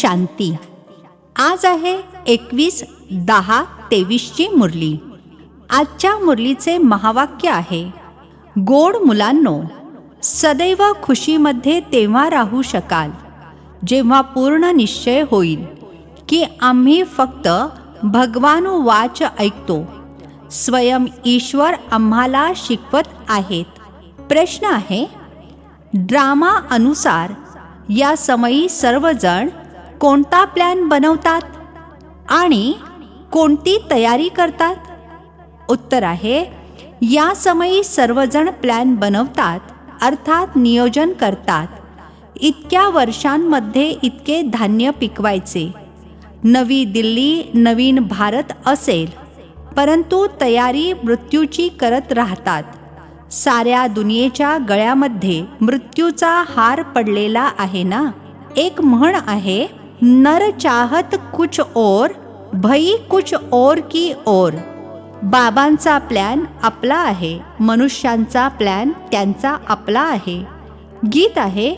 शांती. आज आहे 21/10/23ची मुरली. आजच्या मुरलीचे महावाक्य आहे, गोड मुलांनो, सदैव खुशीमध्ये तेव्हा राहू शकाल जेव्हा पूर्ण निश्चय होईल की आम्ही फक्त भगवानुवाच ऐकतो. स्वयं ईश्वर आम्हाला शिकवत आहेत. प्रश्न आहे, ड्रामा अनुसार या समयी सर्वजण कोणता प्लॅन बनवतात आणि कोणती तयारी करतात? उत्तर आहे, या समयी सर्वजण प्लॅन बनवतात, अर्थात नियोजन करतात. इतक्या वर्षांमध्ये इतके धान्य पिकवायचे, नवी दिल्ली, नवीन भारत असेल, परंतु तयारी मृत्यूची करत राहतात. साऱ्या दुनियेच्या गळ्यामध्ये मृत्यूचा हार पडलेला आहे ना. एक म्हण आहे, नर चाहत कुछ और, भई कुछ और की ओर. बाबांचा प्लॅन आपला आहे, मनुष्यांचा प्लॅन त्यांचा आपला आहे. गीत आहे,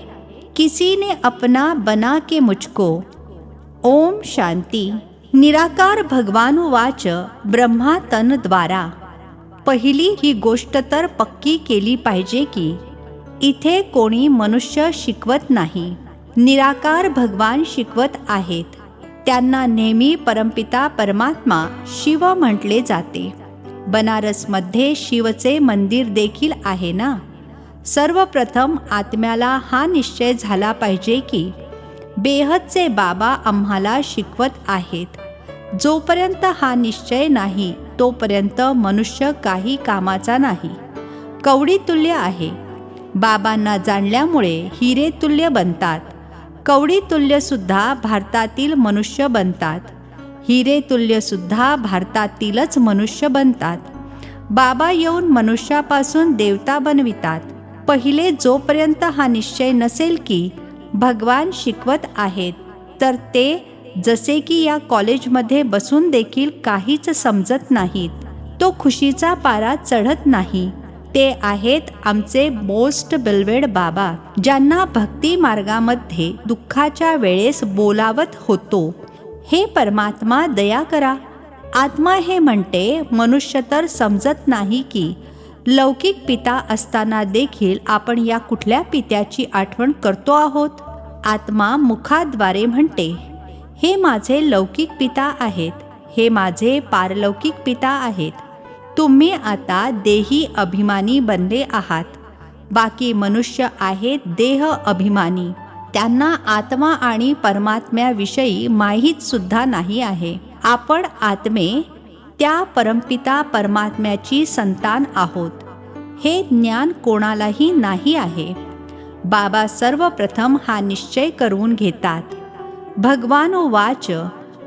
किसी ने अपना बना के मुझको. ओम शांती. निराकार भगवानुवाच ब्रह्मा तन द्वारा. पहिली ही गोष्ट तर पक्की केली पाहिजे की इथे कोणी मनुष्य शिकवत नाही, निराकार भगवान शिकवत आहेत. त्यांना नेहमी परमपिता परमात्मा शिव म्हटले जाते. बनारसमध्ये शिवचे मंदिर देखील आहे ना. सर्वप्रथम आत्म्याला हा निश्चय झाला पाहिजे की बेहदचे बाबा आम्हाला शिकवत आहेत. जोपर्यंत हा निश्चय नाही तोपर्यंत मनुष्य काही कामाचा नाही, कवडीतुल्य आहे. बाबांना जाणल्यामुळे हिरेतुल्य बनतात. कवडीतुल्यसुद्धा भारतातील मनुष्य बनतात, हिरेतुल्यसुद्धा भारतातीलच मनुष्य बनतात. बाबा येऊन मनुष्यापासून देवता बनवितात. पहिले जोपर्यंत हा निश्चय नसेल की भगवान शिकवत आहेत, तर ते जसे की या कॉलेजमध्ये बसून देखील काहीच समजत नाहीत, तो खुशीचा पारा चढत नाही. ते आहेत आमचे मोस्ट बिलवेड बाबा, ज्यांना भक्ती मार्गामध्ये दुःखाच्या वेळेस बोलावत होतो, हे परमात्मा दया करा. आत्मा हे म्हणते, मनुष्य तर समजत नाही की लौकिक पिता असताना देखील आपण या कुठल्या पित्याची आठवण करतो आहोत. आत्मा मुखाद्वारे म्हणते, हे माझे लौकिक पिता आहेत, हे माझे पारलौकिक पिता आहेत. तुम्ही आता देही अभिमानी बनले आहात. बाकी मनुष्य आहेत देह अभिमानी. त्यांना आत्मा आणि परमात्म्याविषयी माहीत सुद्धा नाही आहे. आपण आत्मे त्या परमपिता परमात्म्याची संतान आहोत, हे ज्ञान कोणालाही नाही आहे. बाबा सर्वप्रथम हा निश्चय करून घेतात. भगवानुवाच,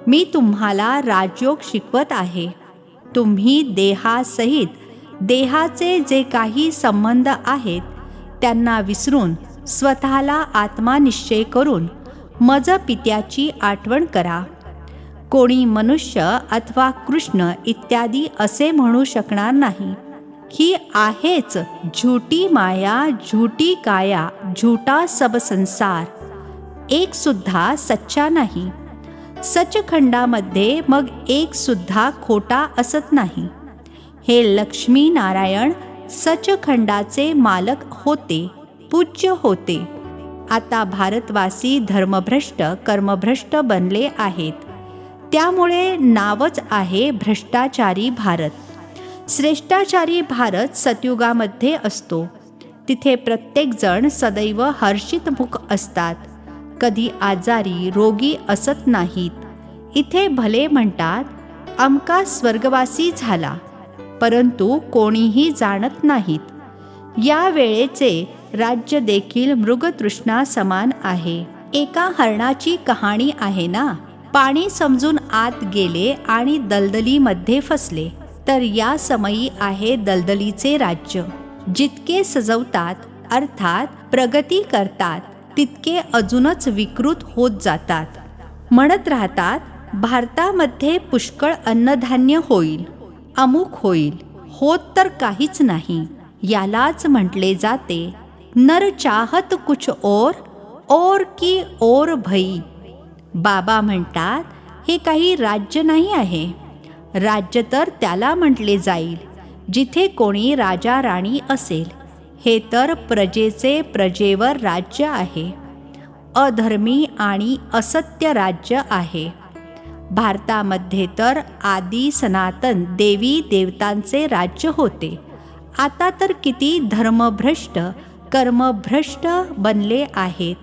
मी तुम्हाला राजयोग शिकवत आहे. तुम्ही देहासहित देहाचे जे काही संबंध आहेत त्यांना विसरून स्वतःला आत्मा निश्चय करून मज पित्याची आठवण करा. कोणी मनुष्य अथवा कृष्ण इत्यादी असे म्हणू शकणार नाही. ही आहेच झूठी माया, झूठी काया, झूठा सब संसार. एक सुद्धा सच्चा नाही. सचखंडामध्ये मग एक सुद्धा खोटा असत नाही. हे लक्ष्मी नारायण सचखंडाचे मालक होते, पूज्य होते. आता भारतवासी धर्मभ्रष्ट कर्मभ्रष्ट बनले आहेत. त्यामुळे नावच आहे भ्रष्टाचारी भारत. श्रेष्ठाचारी भारत सतयुगामध्ये असतो. तिथे प्रत्येकजण सदैव हर्षितमुख असतात, कधी आजारी रोगी असत नाहीत. इथे भले म्हणतात, अमका स्वर्गवासी झाला, परंतु कोणीही जाणत नाहीत. या वेळेचे राज्य देखील मृगतृष्णा समान आहे. एका हरणाची कहाणी आहे ना. पाणी समजून आत गेले आणि दलदलीमध्ये फसले. तर या समयी आहे दलदलीचे राज्य. जितके सजवतात अर्थात प्रगती करतात, तितके अजूनच विकृत होत जातात. म्हणत राहतात, भारतामध्ये पुष्कळ अन्नधान्य होईल, अमुक होईल. होत तर काहीच नाही. यालाच म्हटले जाते, नर चाहत कुछ और की ओर भई. बाबा म्हणतात, हे काही राज्य नाही आहे. राज्य तर त्याला म्हटले जाईल जिथे कोणी राजा राणी असेल. हे तर प्रजेचे प्रजेवर राज्य आहे. अधर्मी आणि असत्य राज्य आहे. भारतामध्ये तर आदी सनातन देवी देवतांचे राज्य होते. आता तर किती धर्मभ्रष्ट कर्मभ्रष्ट बनले आहेत.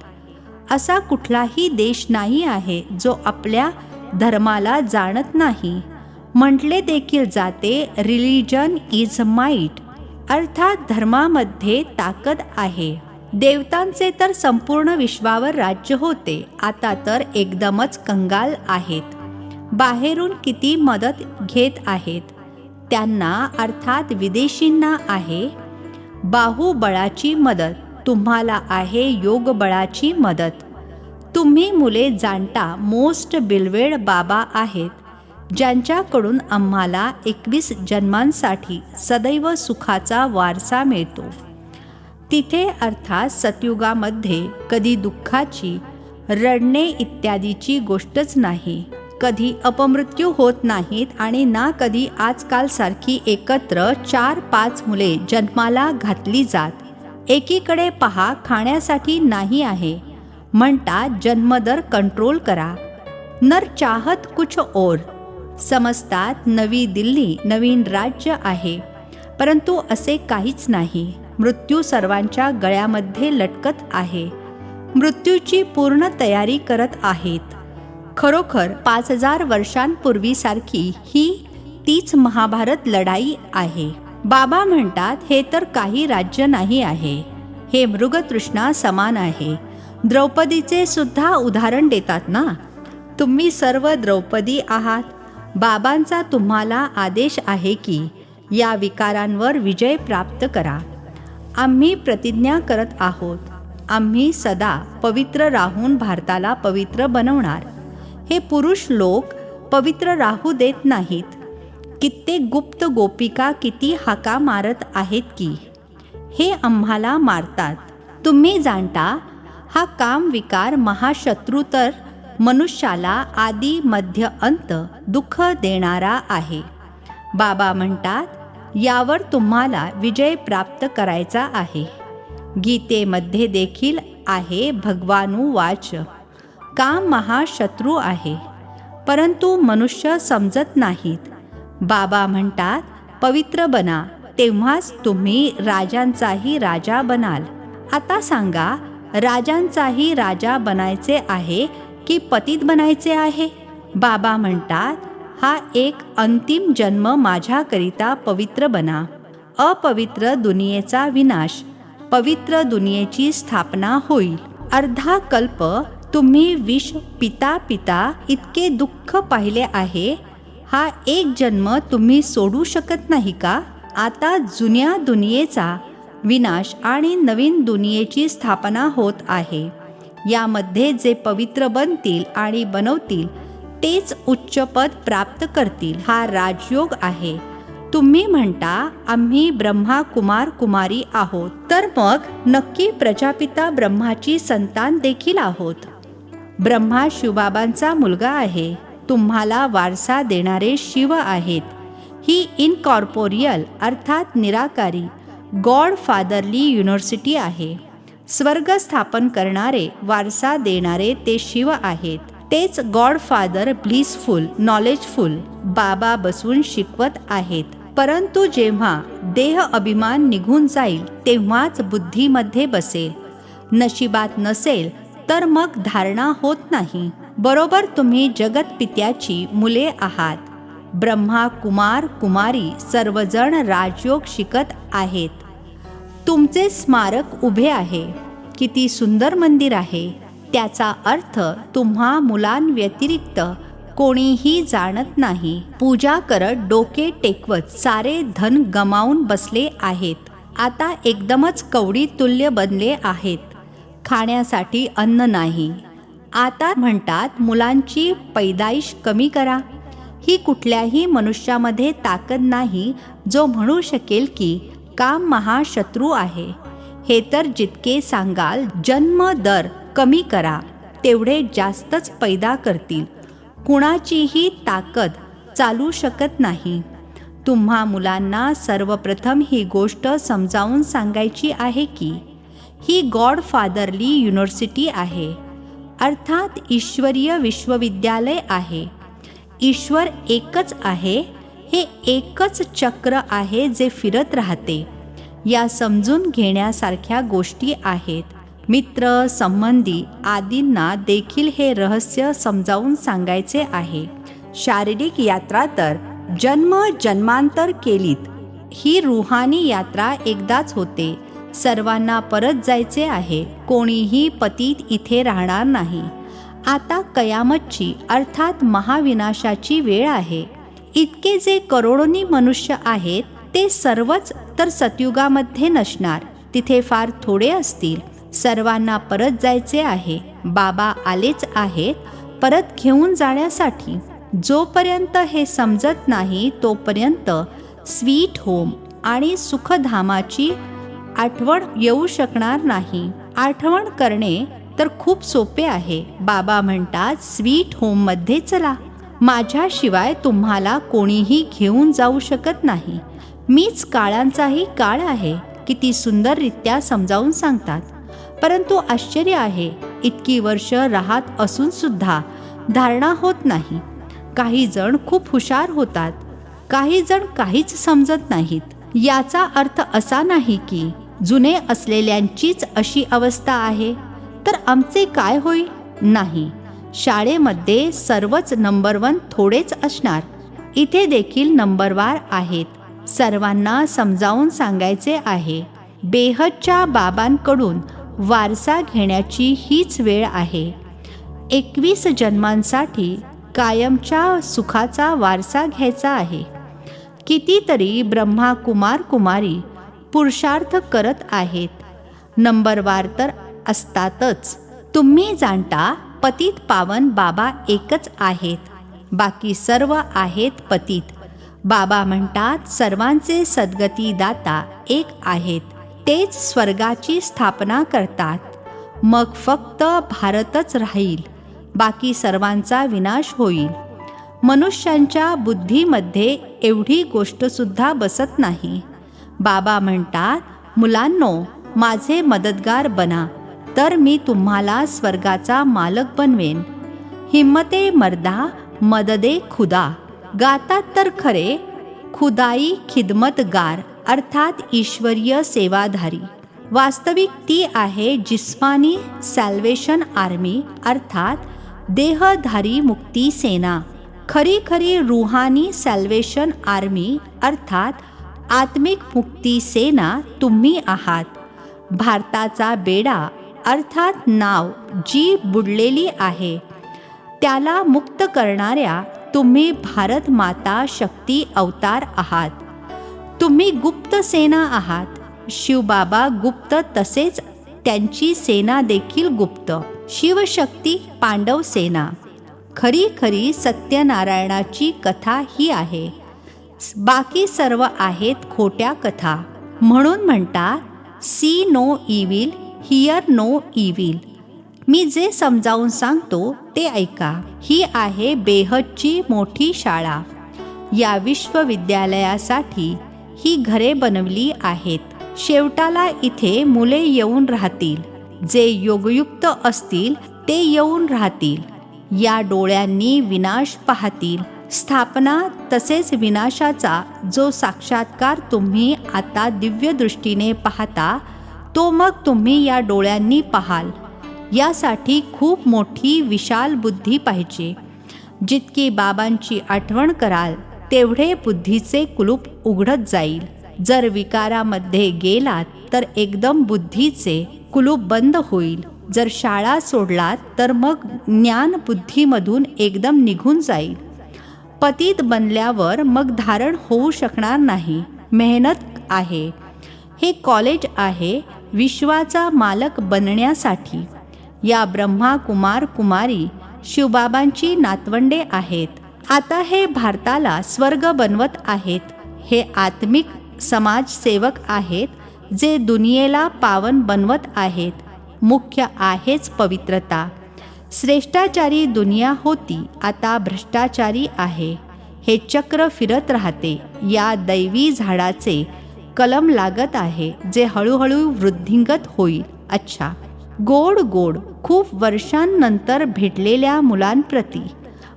असा कुठलाही देश नाही आहे जो आपल्या धर्माला जाणत नाही. म्हटले देखील जाते, रिलिजन इज माइट, अर्थात धर्मामध्ये ताकद आहे. देवतांचे तर संपूर्ण विश्वावर राज्य होते. आता तर एकदमच कंगाल आहेत. बाहेरून किती मदत घेत आहेत. त्यांना अर्थात विदेशींना आहे बाहुबळाची मदत. तुम्हाला आहे योगबळाची मदत. तुम्ही मुले जाणता मोस्ट बिलवेड बाबा आहेत, ज्यांच्याकडून आम्हाला 21 जन्मांसाठी सदैव सुखाचा वारसा मिळतो. तिथे अर्थात सतयुगामध्ये कधी दुःखाची, रडणे इत्यादीची गोष्टच नाही. कधी अपमृत्यू होत नाहीत आणि ना कधी आजकालसारखी एकत्र 4-5 मुले जन्माला घातली जात. एकीकडे पहा, खाण्यासाठी नाही आहे म्हणतात, जन्मदर कंट्रोल करा. नर चाहत कुछ और. समजतात नवी दिल्ली नवीन राज्य आहे, परंतु असे काहीच नाही. मृत्यू सर्वांच्या गळ्यामध्ये लटकत आहे. मृत्यूची पूर्ण तयारी करत आहेत. खरोखर 5000 वर्षांपूर्वीसारखी ही तीच महाभारत लढाई आहे. बाबा म्हणतात, हे तर काही राज्य नाही आहे. हे मृगतृष्णा समान आहे. द्रौपदीचे सुद्धा उदाहरण देतात ना. तुम्ही सर्व द्रौपदी आहात. बाबांचा तुम्हाला आदेश आहे की या विकारांवर विजय प्राप्त करा. आम्ही प्रतिज्ञा करत आहोत, आम्ही सदा पवित्र राहून भारताला पवित्र बनवणार. हे पुरुष लोक पवित्र राहू देत नाहीत. कित्येक गुप्त गोपिका किती हाका मारत आहेत की हे आम्हाला मारतात. तुम्ही जाणता, हा काम विकार महाशत्रू तर मनुष्याला आदी मध्य अंत दुःख देणारा आहे. बाबा म्हणतात, यावर तुम्हाला विजय प्राप्त करायचा आहे. गीतेमध्ये देखील आहे भगवानुवाच, काम महाशत्रू आहे, परंतु मनुष्य समजत नाहीत. बाबा म्हणतात, पवित्र बना, तेव्हाच तुम्ही राजांचाही राजा बनाल. आता सांगा, राजांचाही राजा बनायचे आहे की पतित बनायचे आहे? बाबा म्हणतात, हा एक अंतिम जन्म माझ्याकरिता पवित्र बना. अपवित्र दुनियेचा विनाश, पवित्र दुनियेची स्थापना होईल. अर्धा कल्प तुम्ही विष पिता पिता इतके दुःख पाहिले आहे. हा एक जन्म तुम्ही सोडू शकत नाही का? आता जुन्या दुनियेचा विनाश आणि नवीन दुनियेची स्थापना होत आहे. यामध्ये जे पवित्र बनतील आणि बनवतील तेच उच्च पद प्राप्त करतील. हा राजयोग आहे. तुम्ही म्हणता, आम्ही ब्रह्मा कुमार कुमारी आहोत, तर मग नक्की प्रजापिता ब्रह्माची संतान देखील आहोत. ब्रह्मा शिवबाबांचा मुलगा आहे. तुम्हाला वारसा देणारे शिव आहेत. ही इनकॉर्पोरियल अर्थात निराकारी गॉड फादरली युनिव्हर्सिटी आहे. स्वर्ग स्थापन करणारे, वारसा देणारे ते शिव आहेत. तेच गॉड फादर ब्लिसफुल नॉलेजफुल बाबा बसून शिकवत आहेत. परंतु जेव्हा देह अभिमान निघून जाईल तेव्हाच बुद्धीमध्ये बसेल. नशिबात नसेल तर मग धारणा होत नाही. बरोबर तुम्ही जगतपित्याची मुले आहात. ब्रह्मा कुमार कुमारी सर्वजण राजयोग शिकत आहेत. तुमचे स्मारक उभे आहे. किती सुंदर मंदिर आहे. त्याचा अर्थ तुम्हा मुलांव्यतिरिक्त कोणीही जाणत नाही. पूजा करत डोके टेकवत सारे धन गमावून बसले आहेत. आता एकदमच कवडी तुल्य बनले आहेत. खाण्यासाठी अन्न नाही. आता म्हणतात मुलांची पैदाइश कमी करा. ही कुठल्याही मनुष्यामध्ये ताकद नाही जो म्हणू शकेल की काम महाशत्रू आहे. हे तर जितके सांगाल जन्म दर कमी करा, तेवढे जास्तच पैदा करतील. कुणाचीही ताकद चालू शकत नाही. तुम्हा मुलांना सर्वप्रथम ही गोष्ट समजावून सांगायची आहे की ही गॉडफादरली युनिव्हर्सिटी आहे, अर्थात ईश्वरीय विश्वविद्यालय आहे. ईश्वर एकच आहे. हे एकच चक्र आहे जे फिरत राहते. या समजून घेण्यासारख्या गोष्टी आहेत. मित्र, संबंधी आदींना देखील हे रहस्य समजावून सांगायचे आहे. शारीरिक यात्रा तर जन्म जन्मांतर केलीत. ही रूहानी यात्रा एकदाच होते. सर्वांना परत जायचे आहे. कोणीही पतीत इथे राहणार नाही. आता कयामतची अर्थात महाविनाशाची वेळ आहे. इतके जे करोडोनी मनुष्य आहेत ते सर्वच तर सतयुगामध्ये नसणार. तिथे फार थोडे असतील. सर्वांना परत जायचे आहे. बाबा आलेच आहेत परत घेऊन जाण्यासाठी. जोपर्यंत हे समजत नाही तोपर्यंत स्वीट होम आणि सुखधामाची आठवण येऊ शकणार नाही. आठवण करणे तर खूप सोपे आहे. बाबा म्हणतात स्वीट होममध्ये चला. माझ्याशिवाय तुम्हाला कोणीही घेऊन जाऊ शकत नाही. मीच काळांचाही काळ आहे. किती सुंदररित्या समजावून सांगतात. परंतु आश्चर्य आहे, इतकी वर्ष राहत असून सुद्धा धारणा होत नाही. काही जण खूप हुशार होतात, काही जण काहीच समजत नाहीत. याचा अर्थ असा नाही की जुने असलेल्यांचीच अशी अवस्था आहे तर आमचे काय होईल. नाही, शाळेमध्ये सर्वच नंबर 1 थोडेच असणार. इथे देखील नंबरवार आहेत. सर्वांना समजावून सांगायचे आहे. बेहदच्या बाबांकडून वारसा घेण्याची हीच वेळ आहे. 21 जन्मांसाठी कायमच्या सुखाचा वारसा घ्यायचा आहे. कितीतरी ब्रह्मा कुमार कुमारी पुरुषार्थ करत आहेत. नंबरवार तर असतातच. तुम्ही जाणता पतित पावन बाबा एकच आहेत. बाकी सर्व आहेत पतित. बाबा म्हणतात सर्वांचे सद्गती दाता एक आहेत. तेच स्वर्गाची स्थापना करतात. मग फक्त भारतच राहील. बाकी सर्वांचा विनाश होईल. मनुष्यांच्या बुद्धीमध्ये एवढी गोष्टसुद्धा बसत नाही. बाबा म्हणतात मुलांनो, माझे मदतगार बना तर मी तुम्हाला स्वर्गाचा मालक बनवेन. हिम्मते मर्दा मददे खुदा. गातात तर खरे खुदाई खिदमतगार अर्थात ईश्वरीय सेवाधारी. वास्तविक ती आहे जिस्मानी सॅल्वेशन आर्मी अर्थात देहधारी मुक्ती सेना. खरी खरी रूहानी सॅल्वेशन आर्मी अर्थात आत्मिक मुक्ती सेना तुम्ही आहात. भारताचा बेडा अर्थात नाव जी बुडलेली आहे त्याला मुक्त करणाऱ्या तुम्ही भारत माता शक्ती अवतार आहात. तुम्ही गुप्त सेना आहात. शिवबाबा गुप्त तसेच त्यांची सेना देखील गुप्त. शिवशक्ती पांडव सेना. खरी खरी सत्यनारायणाची कथा ही आहे. बाकी सर्व आहेत खोट्या कथा. म्हणून म्हणतात see no evil hear no evil. मी जे समजावून सांगतो ते ऐका. ही आहे बेहदची मोठी शाळा. या विश्वविद्यालयासाठी ही घरे बनवली आहेत. शेवटाला इथे मुले येऊन राहतील. जे योगयुक्त असतील ते येऊन राहतील. या डोळ्यांनी विनाश पाहतील. स्थापना तसेच विनाशाचा जो साक्षात्कार तुम्ही आता दिव्य दृष्टीने पाहता तो मग तुम्ही या डोळ्यांनी पाहाल. यासाठी खूप मोठी विशाल बुद्धी पाहिजे. जितकी बाबांची आठवण कराल तेवढे बुद्धीचे कुलूप उघडत जाईल. जर विकारामध्ये गेलात तर एकदम बुद्धीचे कुलूप बंद होईल. जर शाळा सोडलात तर मग ज्ञान बुद्धीमधून एकदम निघून जाईल. पतित बनल्यावर मग धारण होऊ शकणार नाही. मेहनत आहे. हे कॉलेज आहे विश्वाचा मालक बनण्यासाठी. या ब्रह्मा कुमार कुमारी शिवबाबांची नातवंडे आहेत. आता हे भारताला स्वर्ग बनवत आहेत. हे आत्मिक समाजसेवक आहेत जे दुनियेला पावन बनवत आहेत. मुख्य आहेच पवित्रता. श्रेष्ठाचारी दुनिया होती, आता भ्रष्टाचारी आहे. हे चक्र फिरत राहते. या दैवी झाडाचे कलम लागत आहे, जे हळूहळू वृद्धिंगत होईल. अच्छा. गोड गोड खूप वर्षांनंतर भेटलेल्या मुलांप्रती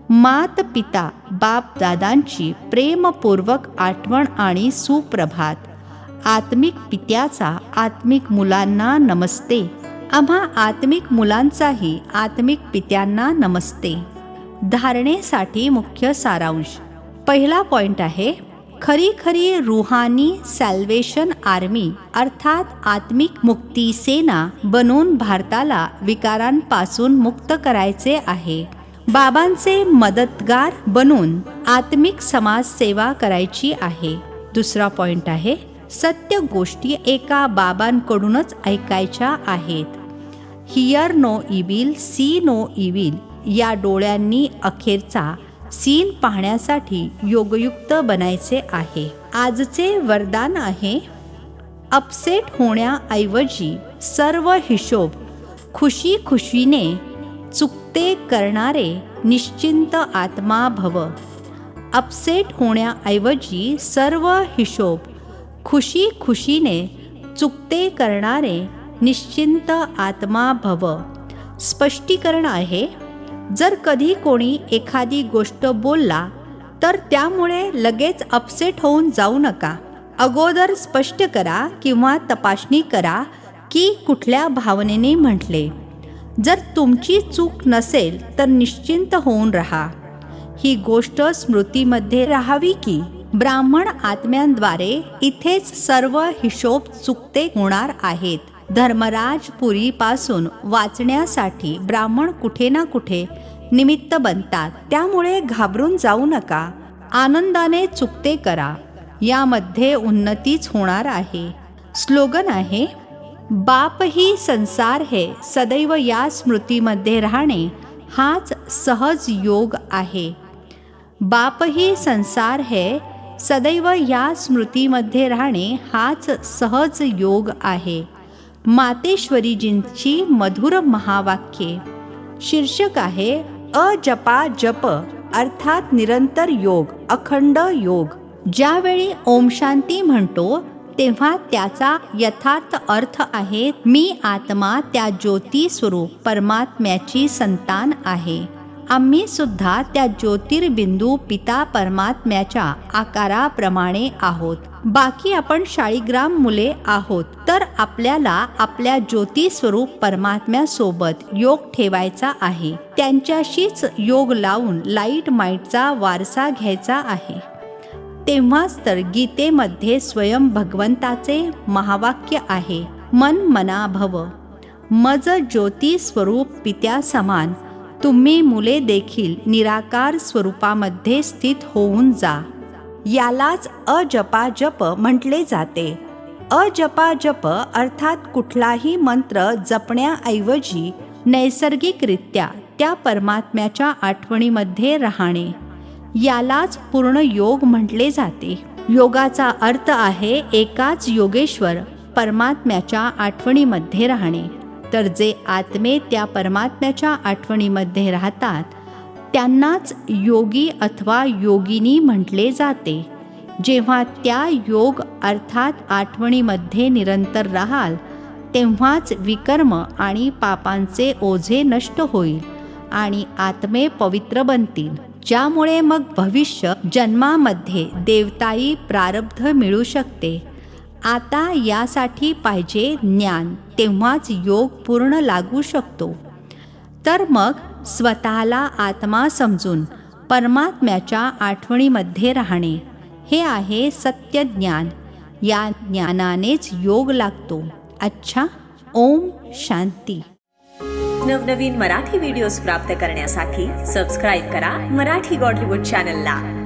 मात पिता बाप दादांची प्रेमपूर्वक आठवण आणि सुप्रभात. आत्मिक पित्याचा आत्मिक मुलांना नमस्ते. आम्हा आत्मिक मुलांचाही आत्मिक पित्यांना नमस्ते. धारणेसाठी मुख्य सारांश. पहिला पॉइंट आहे, खरी खरी रुहानी सॅल्वेशन आर्मी अर्थात आत्मिक मुक्ती सेना बनून भारताला विकारांपासून मुक्त करायचे आहे. बाबांचे मदतगार बनून आत्मिक समाज सेवा करायची आहे. दुसरा पॉइंट आहे, सत्य गोष्टी एका बाबांकडूनच ऐकायच्या आहेत. Hear no evil, see no evil या डोळ्यांनी अखेरचा सीन पाहण्यासाठी योगयुक्त बनायचे आहे. आजचे वरदान आहे, अपसेट होण्याऐवजी सर्व हिशोब खुशी खुशीने चुकते करणारे निश्चिंत आत्मा भव. अपसेट होण्याऐवजी सर्व हिशोब खुशी खुशीने चुकते करणारे निश्चिंत आत्मा भव. स्पष्टीकरण आहे, जर कधी कोणी एखादी गोष्ट बोलला तर त्यामुळे लगेच अपसेट होऊन जाऊ नका. अगोदर स्पष्ट करा किंवा तपासणी करा की कुठल्या भावनेने म्हटले. जर तुमची चूक नसेल तर निश्चिंत होऊन राहा. ही गोष्ट स्मृतीमध्ये राहावी की ब्राह्मण आत्म्यांद्वारे इथेच सर्व हिशोब चुकते होणार आहेत. धर्मराजपुरीपासून वाचण्यासाठी ब्राह्मण कुठे ना कुठे निमित्त बनतात. त्यामुळे घाबरून जाऊ नका. आनंदाने चुकते करा. यामध्ये उन्नतीच होणार आहे. स्लोगन आहे, बाप ही संसार है, सदैव या स्मृतीमध्ये राहणे हाच सहज योग आहे. बाप ही संसार है, सदैव या स्मृतीमध्ये राहणे हाच सहज योग आहे. मातेश्वरीजींची मधुर महावाक्ये. शीर्षक आहे, अजपा जप अर्थात निरंतर योग, अखंड योग. ज्यावेळी ओम शांती म्हणतो तेव्हा त्याचा यथार्थ अर्थ आहे, मी आत्मा त्या ज्योती स्वरूप परमात्म्याची संतान आहे. आम्ही सुद्धा त्या ज्योतिर्बिंदू पिता परमात्म्याच्या आकाराप्रमाणे आहोत. बाकी आपण शाळीग्राम मुले आहोत. तर आपल्याला आपल्या ज्योती स्वरूप परमात्म्यासोबत योग ठेवायचा आहे. त्यांच्याशीच योग लावून लाईट माईटचा वारसा घ्यायचा आहे. तेव्हाच तर गीतेमध्ये स्वयं भगवंताचे महावाक्य आहे, मन मना भव. मज ज्योती स्वरूप पित्या समान तुम्ही मुले देखील निराकार स्वरूपामध्ये स्थित होऊन जा. यालाच अजपा जप म्हटले जाते. अजपा जप अर्थात कुठलाही मंत्र जपण्याऐवजी नैसर्गिकरित्या त्या परमात्म्याच्या आठवणीमध्ये राहणे. यालाच पूर्ण योग म्हटले जाते. योगाचा अर्थ आहे एकाच योगेश्वर परमात्म्याच्या आठवणीमध्ये राहणे. तर जे आत्मे त्या परमात्म्याच्या आठवणीमध्ये राहतात त्यांनाच योगी अथवा योगिनी म्हटले जाते. जेव्हा त्या योग अर्थात आठवणीमध्ये निरंतर राहाल तेव्हाच विकर्म आणि पापांचे ओझे नष्ट होईल आणि आत्मे पवित्र बनतील. ज्यामुळे मग भविष्य जन्मामध्ये देवताई प्रारब्ध मिळू शकते. आता यासाठी पाहिजे ज्ञान, तेव्हाच योग पूर्ण लागू शकतो. तर मग स्वतःला आत्मा समजून परमात्म्याच्या आठवणीमध्ये राहणे हे आहे सत्य ज्ञान. या ज्ञानानेच योग लागतो. अच्छा. ओम शांती. नवनवीन मराठी व्हिडिओज प्राप्त करण्यासाठी सबस्क्राईब करा मराठी गॉड रिपोर्ट चॅनलला.